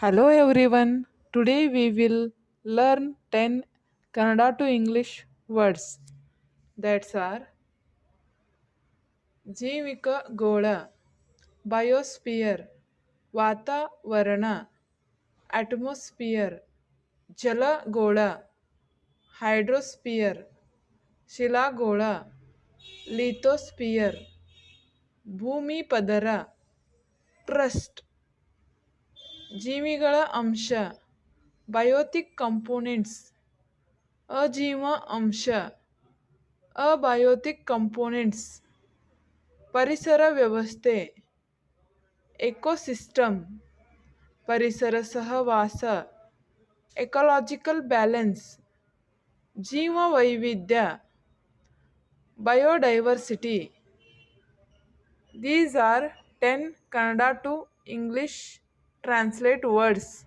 Hello everyone. Today we will learn 10 Kannada to English words. That's are Jeevika ಗೋಳ, biosphere, ವಾತಾವರಣ, atmosphere, ಜಲಗೋಳ, hydrosphere, ಶಿಲಾಗೋಳ, lithosphere, ಭೂಮಿ ಪದರ, trust, ಜೀವಿಗಳ ಅಂಶ, ಬಯೋಟಿಕ್ ಕಂಪೋನೆಂಟ್ಸ್, ಅಜೀವ ಅಂಶ, ಅಬಯೋಟಿಕ್ ಕಂಪೋನೆಂಟ್ಸ್, ಪರಿಸರ ವ್ಯವಸ್ಥೆ, ಎಕೋಸಿಸ್ಟಮ್, ಪರಿಸರ ಸಹವಾಸ, ಎಕಲಾಜಿಕಲ್ ಬ್ಯಾಲೆನ್ಸ್, ಜೀವ ವೈವಿಧ್ಯ, biodiversity. These are 10 Kannada to English translate words.